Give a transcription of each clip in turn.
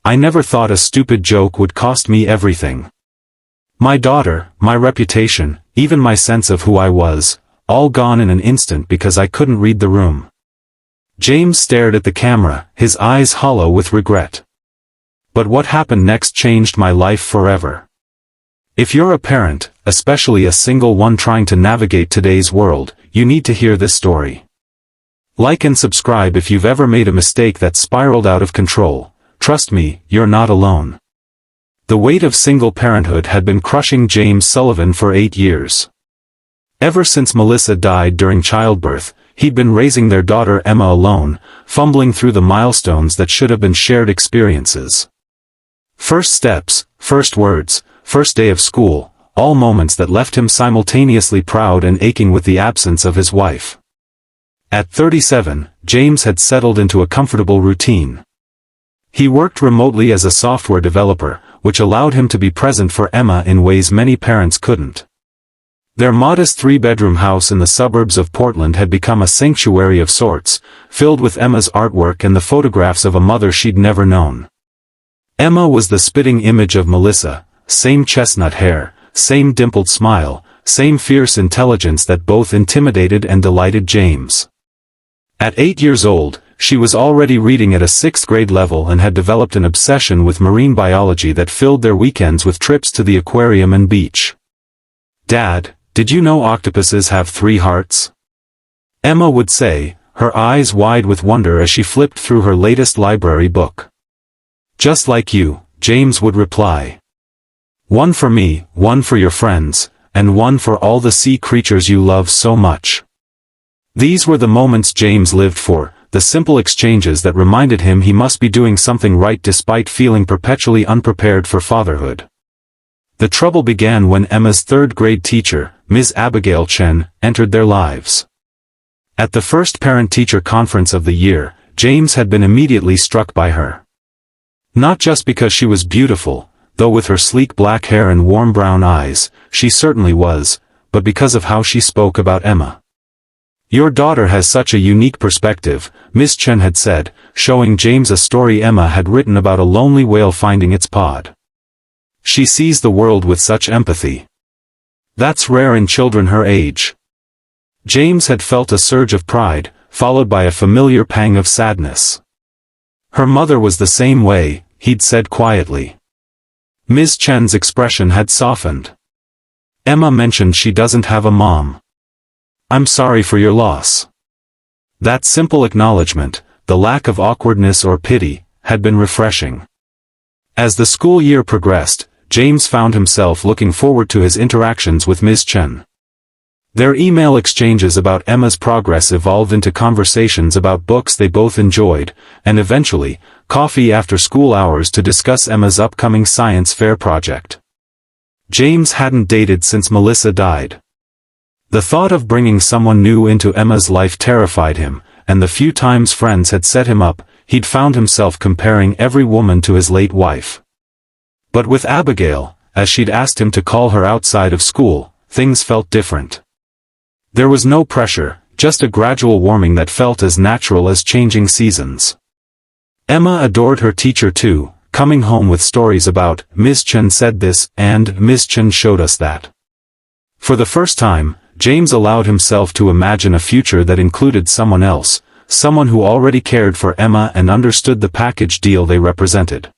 I never thought a stupid joke would cost me everything. My daughter, my reputation, even my sense of who I was, all gone in an instant because I couldn't read the room." James stared at the camera, his eyes hollow with regret. "But what happened next changed my life forever. If you're a parent, especially a single one trying to navigate today's world, you need to hear this story. Like and subscribe if you've ever made a mistake that spiraled out of control. Trust me, you're not alone." The weight of single parenthood had been crushing James Sullivan for 8 years. Ever since Melissa died during childbirth, he'd been raising their daughter Emma alone, fumbling through the milestones that should have been shared experiences. First steps, first words, first day of school, all moments that left him simultaneously proud and aching with the absence of his wife. At 37, James had settled into a comfortable routine. He worked remotely as a software developer, which allowed him to be present for Emma in ways many parents couldn't. Their modest 3-bedroom house in the suburbs of Portland had become a sanctuary of sorts, filled with Emma's artwork and the photographs of a mother she'd never known. Emma was the spitting image of Melissa, same chestnut hair, same dimpled smile, same fierce intelligence that both intimidated and delighted James. At 8 years old, she was already reading at a 6th grade level and had developed an obsession with marine biology that filled their weekends with trips to the aquarium and beach. "Dad, did you know octopuses have 3 hearts?" Emma would say, her eyes wide with wonder as she flipped through her latest library book. "Just like you," James would reply. "One for me, one for your friends, and one for all the sea creatures you love so much." These were the moments James lived for, the simple exchanges that reminded him he must be doing something right despite feeling perpetually unprepared for fatherhood. The trouble began when Emma's 3rd grade teacher, Ms. Abigail Chen, entered their lives. At the first parent-teacher conference of the year, James had been immediately struck by her. Not just because she was beautiful, though with her sleek black hair and warm brown eyes, she certainly was, but because of how she spoke about Emma. "Your daughter has such a unique perspective," Miss Chen had said, showing James a story Emma had written about a lonely whale finding its pod. "She sees the world with such empathy. That's rare in children her age." James had felt a surge of pride, followed by a familiar pang of sadness. "Her mother was the same way," he'd said quietly. Ms. Chen's expression had softened. "Emma mentioned she doesn't have a mom. I'm sorry for your loss." That simple acknowledgement, the lack of awkwardness or pity, had been refreshing. As the school year progressed, James found himself looking forward to his interactions with Ms. Chen. Their email exchanges about Emma's progress evolved into conversations about books they both enjoyed, and eventually, coffee after school hours to discuss Emma's upcoming science fair project. James hadn't dated since Melissa died. The thought of bringing someone new into Emma's life terrified him, and the few times friends had set him up, he'd found himself comparing every woman to his late wife. But with Abigail, as she'd asked him to call her outside of school, things felt different. There was no pressure, just a gradual warming that felt as natural as changing seasons. Emma adored her teacher too, coming home with stories about, "Ms. Chen said this, and Ms. Chen showed us that." For the first time, James allowed himself to imagine a future that included someone else, someone who already cared for Emma and understood the package deal they represented.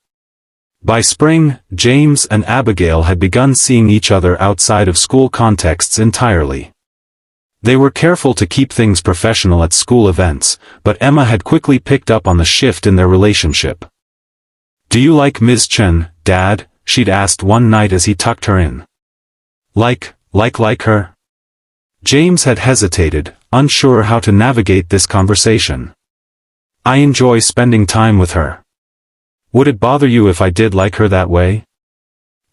By spring, James and Abigail had begun seeing each other outside of school contexts entirely. They were careful to keep things professional at school events, but Emma had quickly picked up on the shift in their relationship. "Do you like Ms. Chen, Dad?" she'd asked one night as he tucked her in. Like her? James had hesitated, unsure how to navigate this conversation. "I enjoy spending time with her. Would it bother you if I did like her that way?"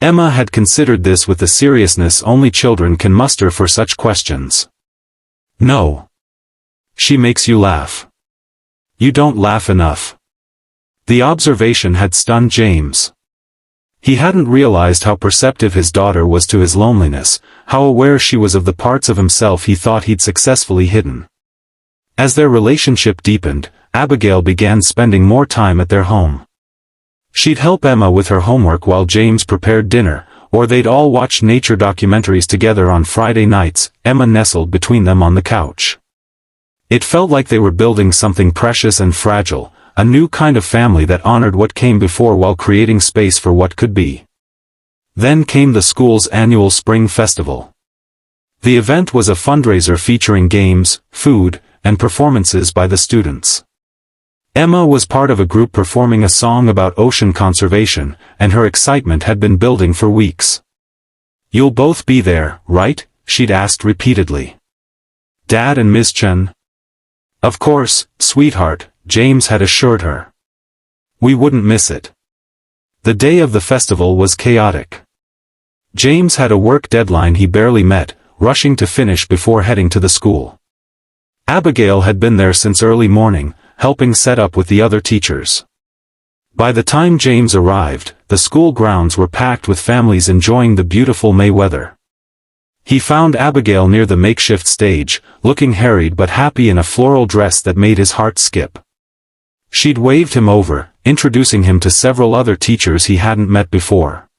Emma had considered this with the seriousness only children can muster for such questions. "No. She makes you laugh. You don't laugh enough." The observation had stunned James. He hadn't realized how perceptive his daughter was to his loneliness, how aware she was of the parts of himself he thought he'd successfully hidden. As their relationship deepened, Abigail began spending more time at their home. She'd help Emma with her homework while James prepared dinner, or they'd all watch nature documentaries together on Friday nights, Emma nestled between them on the couch. It felt like they were building something precious and fragile, a new kind of family that honored what came before while creating space for what could be. Then came the school's annual spring festival. The event was a fundraiser featuring games, food, and performances by the students. Emma was part of a group performing a song about ocean conservation, and her excitement had been building for weeks. "You'll both be there, right?" she'd asked repeatedly. "Dad and Ms. Chen?" "Of course, sweetheart," James had assured her. "We wouldn't miss it." The day of the festival was chaotic. James had a work deadline he barely met, rushing to finish before heading to the school. Abigail had been there since early morning, helping set up with the other teachers. By the time James arrived, the school grounds were packed with families enjoying the beautiful May weather. He found Abigail near the makeshift stage, looking harried but happy in a floral dress that made his heart skip. She'd waved him over, introducing him to several other teachers he hadn't met before.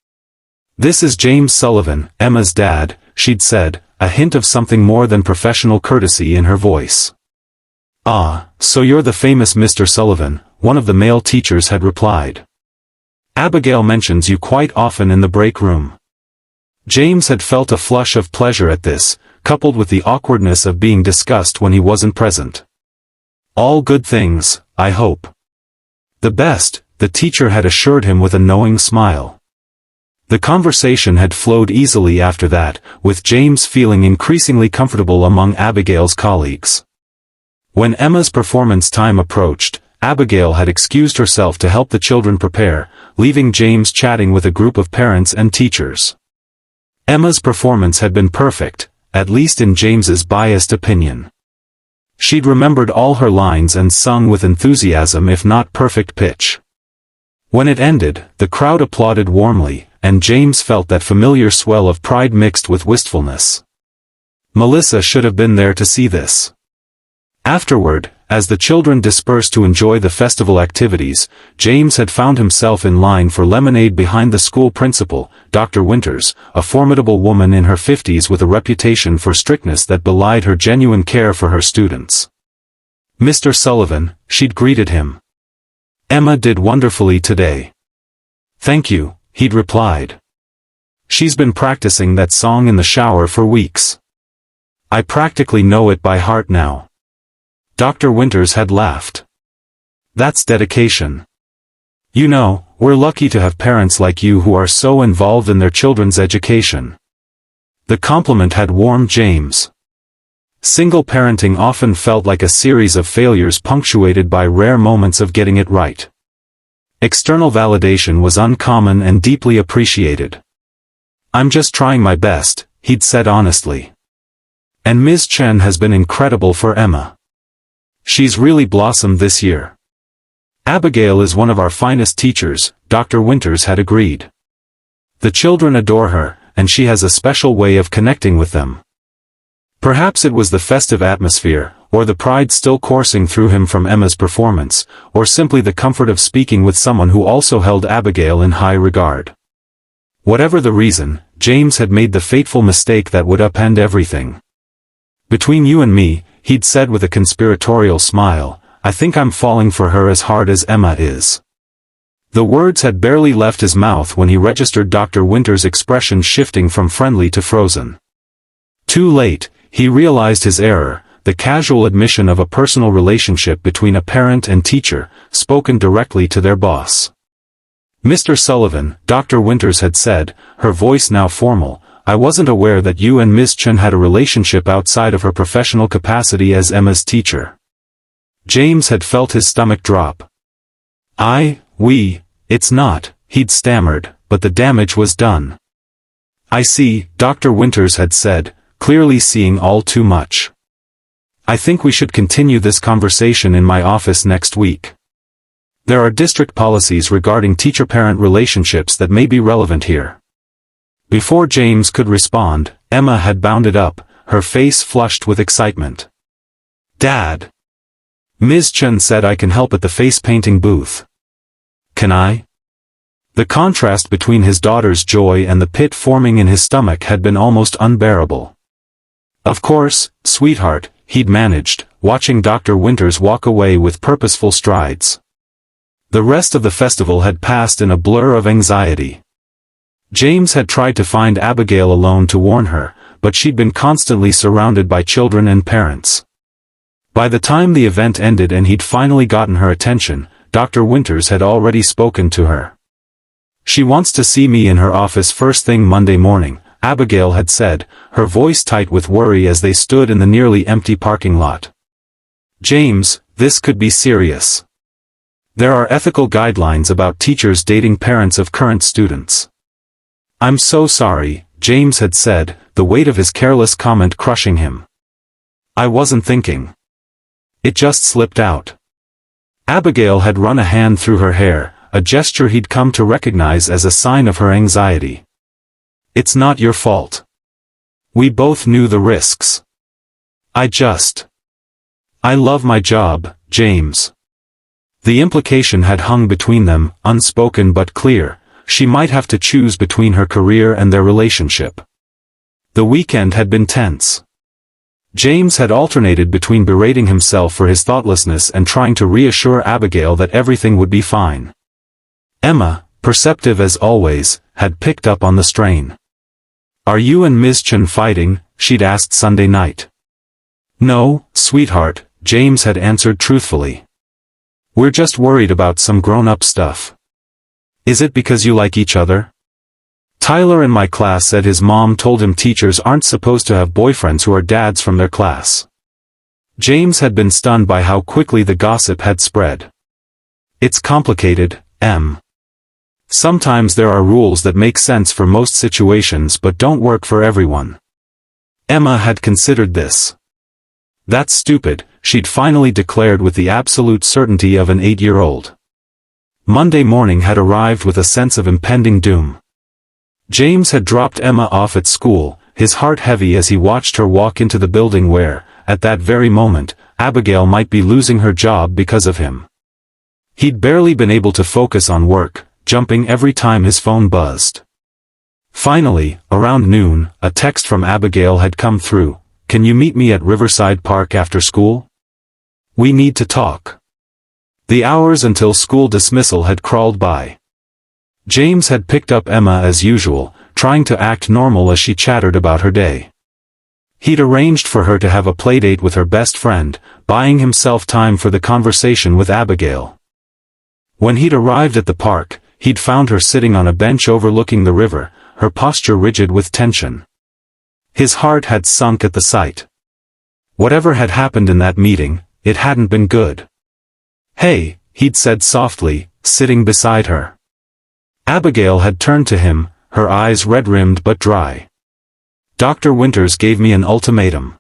"This is James Sullivan, Emma's dad," she'd said, a hint of something more than professional courtesy in her voice. "Ah, so you're the famous Mr. Sullivan," one of the male teachers had replied. "Abigail mentions you quite often in the break room." James had felt a flush of pleasure at this, coupled with the awkwardness of being discussed when he wasn't present. "All good things, I hope." "The best," the teacher had assured him with a knowing smile. The conversation had flowed easily after that, with James feeling increasingly comfortable among Abigail's colleagues. When Emma's performance time approached, Abigail had excused herself to help the children prepare, leaving James chatting with a group of parents and teachers. Emma's performance had been perfect, at least in James's biased opinion. She'd remembered all her lines and sung with enthusiasm if not perfect pitch. When it ended, the crowd applauded warmly, and James felt that familiar swell of pride mixed with wistfulness. Melissa should have been there to see this. Afterward, as the children dispersed to enjoy the festival activities, James had found himself in line for lemonade behind the school principal, Dr. Winters, a formidable woman in her 50s with a reputation for strictness that belied her genuine care for her students. "Mr. Sullivan," she'd greeted him. "Emma did wonderfully today." "Thank you," he'd replied. "She's been practicing that song in the shower for weeks. I practically know it by heart now." Dr. Winters had laughed. "That's dedication. You know, we're lucky to have parents like you who are so involved in their children's education." The compliment had warmed James. Single parenting often felt like a series of failures punctuated by rare moments of getting it right. External validation was uncommon and deeply appreciated. "I'm just trying my best," he'd said honestly. "And Ms. Chen has been incredible for Emma. She's really blossomed this year." "Abigail is one of our finest teachers," Dr. Winters had agreed. "The children adore her, and she has a special way of connecting with them." Perhaps it was the festive atmosphere, or the pride still coursing through him from Emma's performance, or simply the comfort of speaking with someone who also held Abigail in high regard. Whatever the reason, James had made the fateful mistake that would upend everything. "Between you and me," he'd said with a conspiratorial smile, "I think I'm falling for her as hard as Emma is." The words had barely left his mouth when he registered Dr. Winters' expression shifting from friendly to frozen. Too late, he realized his error, the casual admission of a personal relationship between a parent and teacher, spoken directly to their boss. "Mr. Sullivan," Dr. Winters had said, her voice now formal, "I wasn't aware that you and Ms. Chen had a relationship outside of her professional capacity as Emma's teacher." James had felt his stomach drop. It's not," he'd stammered, but the damage was done. "I see," Dr. Winters had said, clearly seeing all too much. "I think we should continue this conversation in my office next week. There are district policies regarding teacher-parent relationships that may be relevant here." Before James could respond, Emma had bounded up, her face flushed with excitement. "Dad! Ms. Chen said I can help at the face-painting booth. Can I?" The contrast between his daughter's joy and the pit forming in his stomach had been almost unbearable. Of course, sweetheart, he'd managed, watching Dr. Winters walk away with purposeful strides. The rest of the festival had passed in a blur of anxiety. James had tried to find Abigail alone to warn her, but she'd been constantly surrounded by children and parents. By the time the event ended and he'd finally gotten her attention, Dr. Winters had already spoken to her. "She wants to see me in her office first thing Monday morning," Abigail had said, her voice tight with worry as they stood in the nearly empty parking lot. "James, this could be serious. There are ethical guidelines about teachers dating parents of current students." "I'm so sorry," James had said, the weight of his careless comment crushing him. "I wasn't thinking. It just slipped out." Abigail had run a hand through her hair, a gesture he'd come to recognize as a sign of her anxiety. "It's not your fault. We both knew the risks. I love my job, James." The implication had hung between them, unspoken but clear. She might have to choose between her career and their relationship. The weekend had been tense. James had alternated between berating himself for his thoughtlessness and trying to reassure Abigail that everything would be fine. Emma, perceptive as always, had picked up on the strain. "Are you and Ms. Chen fighting?" she'd asked Sunday night. "No, sweetheart," James had answered truthfully. "We're just worried about some grown-up stuff." "Is it because you like each other?" "Tyler in my class said his mom told him teachers aren't supposed to have boyfriends who are dads from their class." James had been stunned by how quickly the gossip had spread. "It's complicated, Em. Sometimes there are rules that make sense for most situations but don't work for everyone." Emma had considered this. "That's stupid," she'd finally declared with the absolute certainty of an 8-year-old. Monday morning had arrived with a sense of impending doom. James had dropped Emma off at school, his heart heavy as he watched her walk into the building where, at that very moment, Abigail might be losing her job because of him. He'd barely been able to focus on work, jumping every time his phone buzzed. Finally, around noon, a text from Abigail had come through. "Can you meet me at Riverside Park after school? We need to talk." The hours until school dismissal had crawled by. James had picked up Emma as usual, trying to act normal as she chattered about her day. He'd arranged for her to have a playdate with her best friend, buying himself time for the conversation with Abigail. When he'd arrived at the park, he'd found her sitting on a bench overlooking the river, her posture rigid with tension. His heart had sunk at the sight. Whatever had happened in that meeting, it hadn't been good. "Hey," he'd said softly, sitting beside her. Abigail had turned to him, her eyes red-rimmed but dry. "Dr. Winters gave me an ultimatum.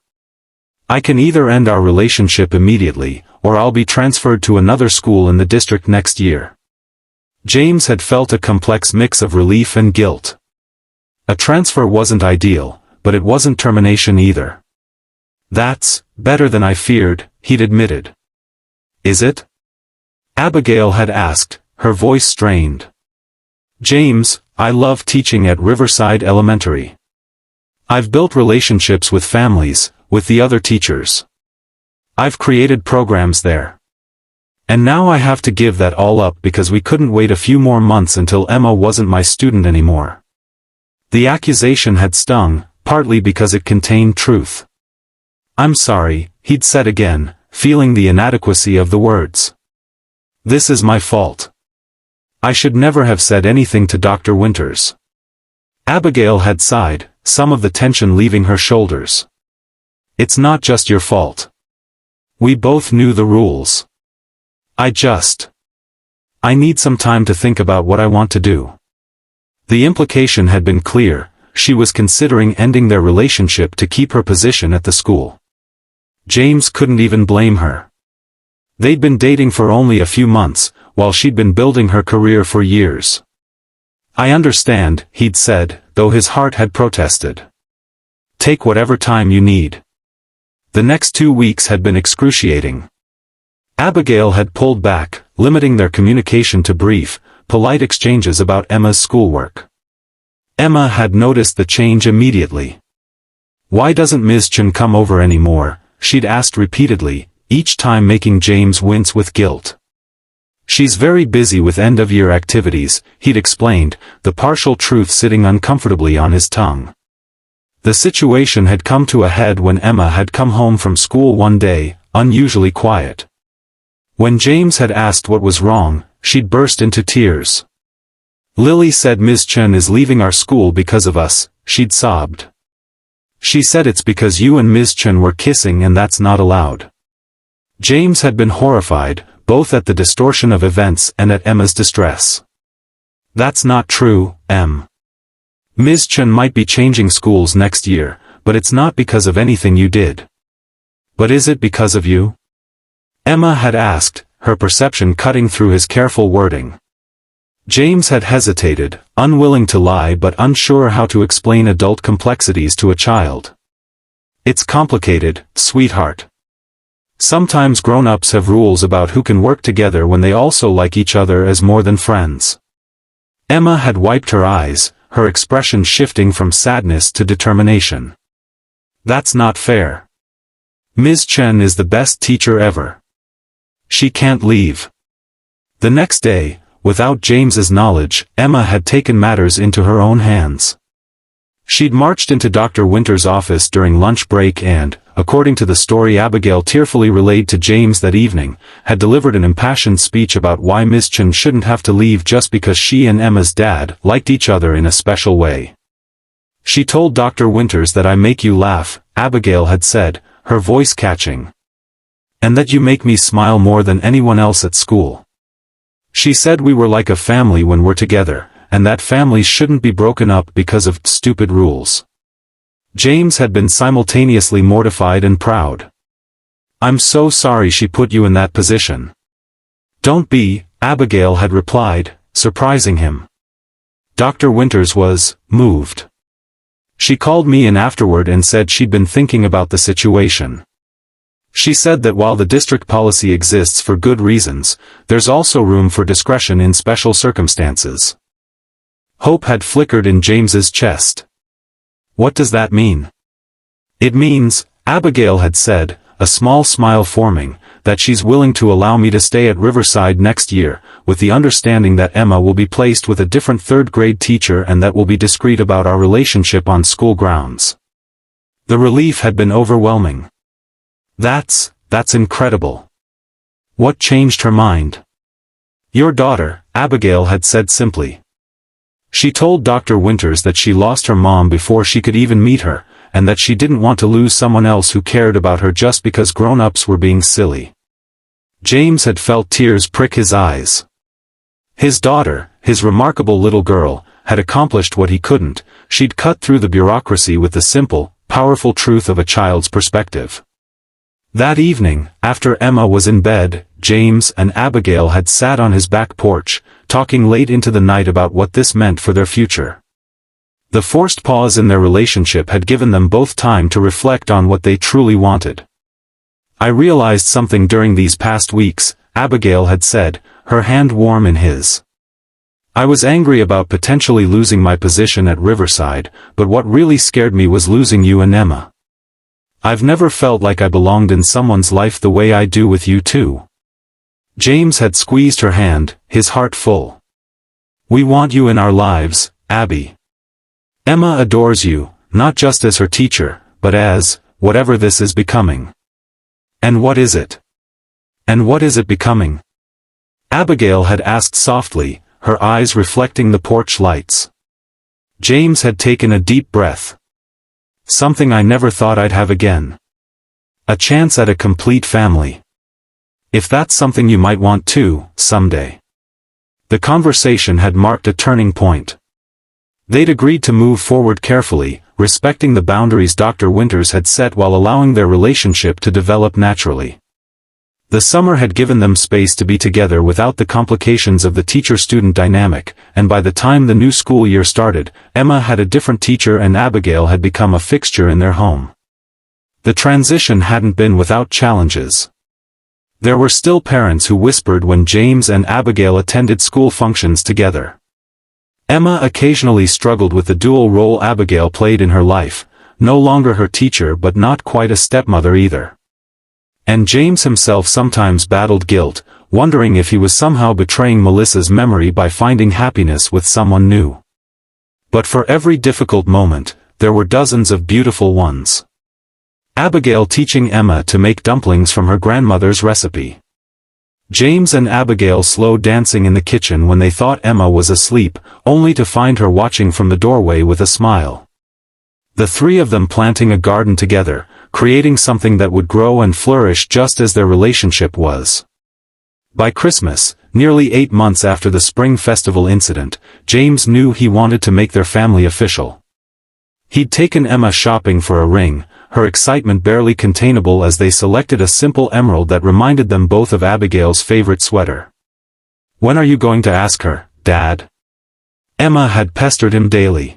I can either end our relationship immediately, or I'll be transferred to another school in the district next year." James had felt a complex mix of relief and guilt. A transfer wasn't ideal, but it wasn't termination either. "That's better than I feared," he'd admitted. "Is it?" Abigail had asked, her voice strained. "James, I love teaching at Riverside Elementary. I've built relationships with families, with the other teachers. I've created programs there. And now I have to give that all up because we couldn't wait a few more months until Emma wasn't my student anymore." The accusation had stung, partly because it contained truth. "I'm sorry," he'd said again, feeling the inadequacy of the words. "This is my fault. I should never have said anything to Dr. Winters." Abigail had sighed, some of the tension leaving her shoulders. "It's not just your fault. We both knew the rules. I need some time to think about what I want to do." The implication had been clear, she was considering ending their relationship to keep her position at the school. James couldn't even blame her. They'd been dating for only a few months, while she'd been building her career for years. "I understand," he'd said, though his heart had protested. "Take whatever time you need." The next 2 weeks had been excruciating. Abigail had pulled back, limiting their communication to brief, polite exchanges about Emma's schoolwork. Emma had noticed the change immediately. "Why doesn't Ms. Chen come over anymore?" she'd asked repeatedly, each time making James wince with guilt. "She's very busy with end-of-year activities," he'd explained, the partial truth sitting uncomfortably on his tongue. The situation had come to a head when Emma had come home from school one day, unusually quiet. When James had asked what was wrong, she'd burst into tears. "Lily said Ms. Chen is leaving our school because of us," she'd sobbed. "She said it's because you and Ms. Chen were kissing and that's not allowed." James had been horrified, both at the distortion of events and at Emma's distress. "That's not true, Em. Ms. Chen might be changing schools next year, but it's not because of anything you did." "But is it because of you?" Emma had asked, her perception cutting through his careful wording. James had hesitated, unwilling to lie but unsure how to explain adult complexities to a child. "It's complicated, sweetheart. Sometimes grown-ups have rules about who can work together when they also like each other as more than friends." Emma had wiped her eyes, her expression shifting from sadness to determination. "That's not fair. Ms. Chen is the best teacher ever. She can't leave." The next day, without James's knowledge, Emma had taken matters into her own hands. She'd marched into Dr. Winter's office during lunch break and, according to the story Abigail tearfully relayed to James that evening, had delivered an impassioned speech about why Ms. Chen shouldn't have to leave just because she and Emma's dad liked each other in a special way. "She told Dr. Winters that I make you laugh," Abigail had said, her voice catching. "And that you make me smile more than anyone else at school. She said we were like a family when we're together, and that families shouldn't be broken up because of stupid rules." James had been simultaneously mortified and proud. "I'm so sorry she put you in that position." "Don't be," Abigail had replied, surprising him. Dr. Winters was moved. "She called me in afterward and said she'd been thinking about the situation. She said that while the district policy exists for good reasons, there's also room for discretion in special circumstances." Hope had flickered in James's chest. "What does that mean?" "It means," Abigail had said, a small smile forming, "that she's willing to allow me to stay at Riverside next year, with the understanding that Emma will be placed with a different third-grade teacher and that we'll be discreet about our relationship on school grounds." The relief had been overwhelming. That's incredible." "What changed her mind?" "Your daughter," Abigail had said simply. "She told Dr. Winters that she lost her mom before she could even meet her, and that she didn't want to lose someone else who cared about her just because grown-ups were being silly." James had felt tears prick his eyes. His daughter, his remarkable little girl, had accomplished what he couldn't. She'd cut through the bureaucracy with the simple, powerful truth of a child's perspective. That evening, after Emma was in bed, James and Abigail had sat on his back porch, talking late into the night about what this meant for their future. The forced pause in their relationship had given them both time to reflect on what they truly wanted. "I realized something during these past weeks," Abigail had said, her hand warm in his. "I was angry about potentially losing my position at Riverside, but what really scared me was losing you and Emma. I've never felt like I belonged in someone's life the way I do with you too." James had squeezed her hand, his heart full. "We want you in our lives, Abby. Emma adores you, not just as her teacher, but as, whatever this is becoming." "And what is it? And what is it becoming?" Abigail had asked softly, her eyes reflecting the porch lights. James had taken a deep breath. "Something I never thought I'd have again. A chance at a complete family. If that's something you might want too, someday." The conversation had marked a turning point. They'd agreed to move forward carefully, respecting the boundaries Dr. Winters had set while allowing their relationship to develop naturally. The summer had given them space to be together without the complications of the teacher-student dynamic, and by the time the new school year started, Emma had a different teacher and Abigail had become a fixture in their home. The transition hadn't been without challenges. There were still parents who whispered when James and Abigail attended school functions together. Emma occasionally struggled with the dual role Abigail played in her life, no longer her teacher but not quite a stepmother either. And James himself sometimes battled guilt, wondering if he was somehow betraying Melissa's memory by finding happiness with someone new. But for every difficult moment, there were dozens of beautiful ones. Abigail teaching Emma to make dumplings from her grandmother's recipe. James and Abigail slow dancing in the kitchen when they thought Emma was asleep, only to find her watching from the doorway with a smile. The three of them planting a garden together, creating something that would grow and flourish just as their relationship was. By Christmas, nearly 8 months after the Spring Festival incident, James knew he wanted to make their family official. He'd taken Emma shopping for a ring, her excitement barely containable as they selected a simple emerald that reminded them both of Abigail's favorite sweater. "When are you going to ask her, Dad?" Emma had pestered him daily.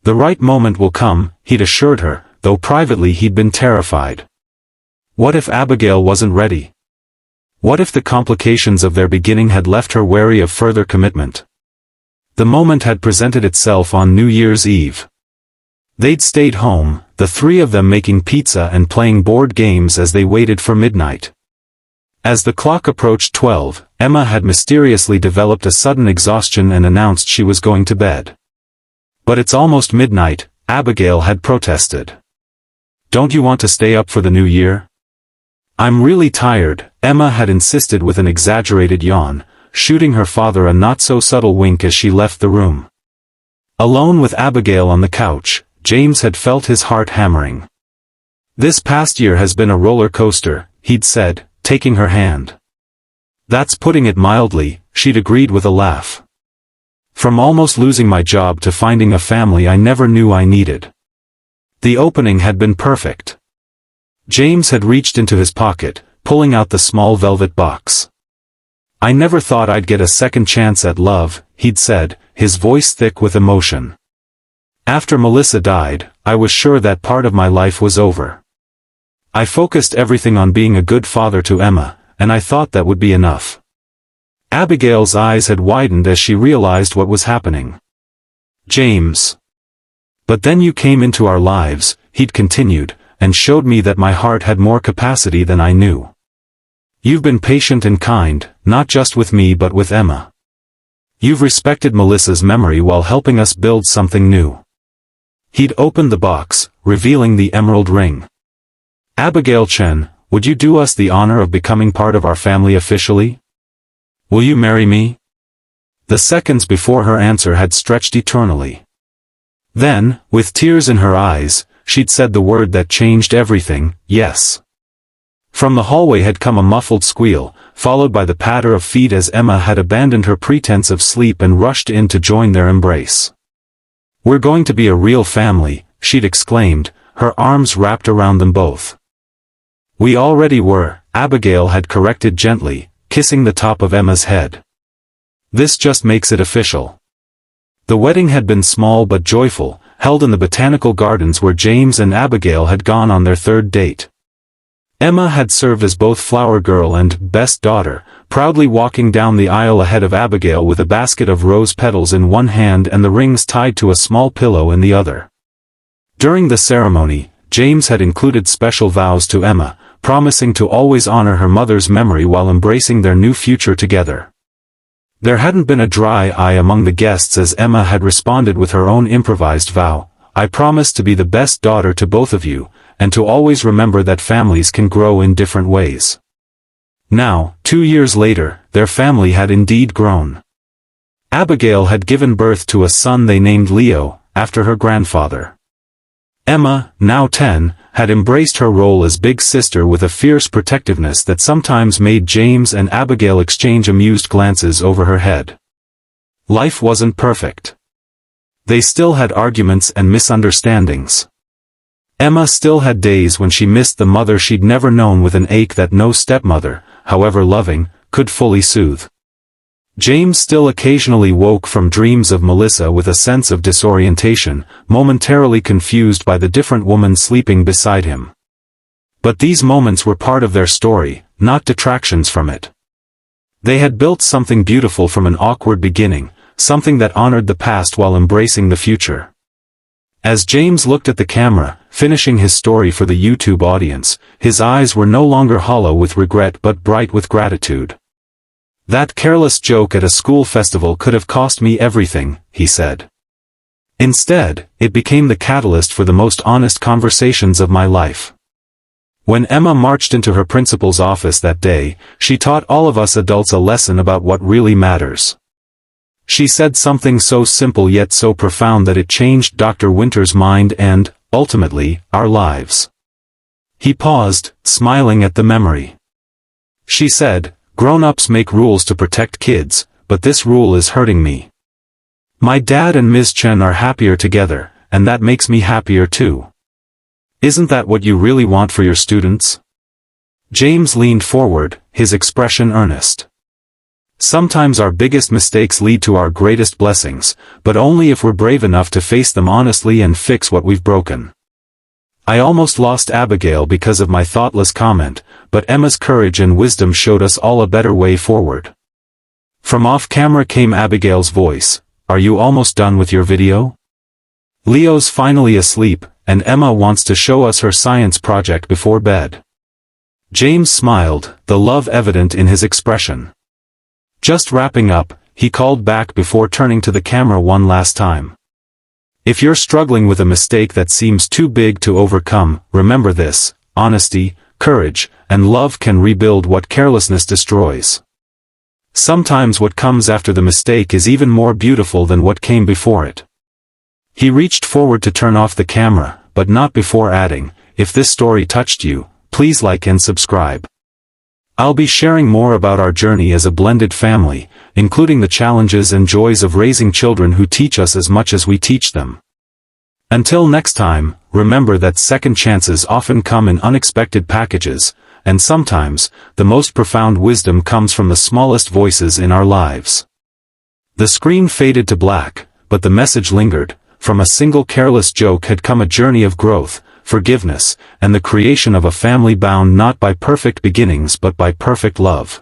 "The right moment will come," he'd assured her, though privately he'd been terrified. What if Abigail wasn't ready? What if the complications of their beginning had left her wary of further commitment? The moment had presented itself on New Year's Eve. They'd stayed home, the three of them making pizza and playing board games as they waited for midnight. As the clock approached 12, Emma had mysteriously developed a sudden exhaustion and announced she was going to bed. "But it's almost midnight," Abigail had protested. "Don't you want to stay up for the new year?" "I'm really tired," Emma had insisted with an exaggerated yawn, shooting her father a not-so-subtle wink as she left the room. Alone with Abigail on the couch, James had felt his heart hammering. "This past year has been a roller coaster," he'd said, taking her hand. "That's putting it mildly," she'd agreed with a laugh. "From almost losing my job to finding a family I never knew I needed. The opening had been perfect." James had reached into his pocket, pulling out the small velvet box. "I never thought I'd get a second chance at love," he'd said, his voice thick with emotion. "After Melissa died, I was sure that part of my life was over. I focused everything on being a good father to Emma, and I thought that would be enough." Abigail's eyes had widened as she realized what was happening. "James. But then you came into our lives," he'd continued, "and showed me that my heart had more capacity than I knew. You've been patient and kind, not just with me but with Emma. You've respected Melissa's memory while helping us build something new." He'd opened the box, revealing the emerald ring. "Abigail Chen, would you do us the honor of becoming part of our family officially? Will you marry me?" The seconds before her answer had stretched eternally. Then, with tears in her eyes, she'd said the word that changed everything, "Yes." From the hallway had come a muffled squeal, followed by the patter of feet as Emma had abandoned her pretense of sleep and rushed in to join their embrace. "We're going to be a real family," she'd exclaimed, her arms wrapped around them both. "We already were," Abigail had corrected gently, kissing the top of Emma's head. "This just makes it official." The wedding had been small but joyful, held in the botanical gardens where James and Abigail had gone on their third date. Emma had served as both flower girl and best daughter, proudly walking down the aisle ahead of Abigail with a basket of rose petals in one hand and the rings tied to a small pillow in the other. During the ceremony, James had included special vows to Emma, promising to always honor her mother's memory while embracing their new future together. There hadn't been a dry eye among the guests as Emma had responded with her own improvised vow, "I promise to be the best daughter to both of you, and to always remember that families can grow in different ways." Now, 2 years later, their family had indeed grown. Abigail had given birth to a son they named Leo, after her grandfather. Emma, now 10, had embraced her role as big sister with a fierce protectiveness that sometimes made James and Abigail exchange amused glances over her head. Life wasn't perfect. They still had arguments and misunderstandings. Emma still had days when she missed the mother she'd never known with an ache that no stepmother, however loving, could fully soothe. James still occasionally woke from dreams of Melissa with a sense of disorientation, momentarily confused by the different woman sleeping beside him. But these moments were part of their story, not detractions from it. They had built something beautiful from an awkward beginning, something that honored the past while embracing the future. As James looked at the camera, finishing his story for the YouTube audience, his eyes were no longer hollow with regret but bright with gratitude. "That careless joke at a school festival could have cost me everything," he said. "Instead, it became the catalyst for the most honest conversations of my life." When Emma marched into her principal's office that day, she taught all of us adults a lesson about what really matters. She said something so simple yet so profound that it changed Dr. Winter's mind and, ultimately, our lives. He paused, smiling at the memory. She said, "Grown-ups make rules to protect kids, but this rule is hurting me. My dad and Ms. Chen are happier together, and that makes me happier too. Isn't that what you really want for your students?" James leaned forward, his expression earnest. "Sometimes our biggest mistakes lead to our greatest blessings, but only if we're brave enough to face them honestly and fix what we've broken." I almost lost Abigail because of my thoughtless comment, but Emma's courage and wisdom showed us all a better way forward. From off-camera came Abigail's voice, "Are you almost done with your video? Leo's finally asleep, and Emma wants to show us her science project before bed." James smiled, the love evident in his expression. "Just wrapping up," he called back before turning to the camera one last time. "If you're struggling with a mistake that seems too big to overcome, remember this: honesty, courage, and love can rebuild what carelessness destroys. Sometimes what comes after the mistake is even more beautiful than what came before it." He reached forward to turn off the camera, but not before adding, "If this story touched you, please like and subscribe. I'll be sharing more about our journey as a blended family, including the challenges and joys of raising children who teach us as much as we teach them." Until next time, remember that second chances often come in unexpected packages, and sometimes, the most profound wisdom comes from the smallest voices in our lives. The screen faded to black, but the message lingered. From a single careless joke had come a journey of growth, forgiveness, and the creation of a family bound not by perfect beginnings but by perfect love.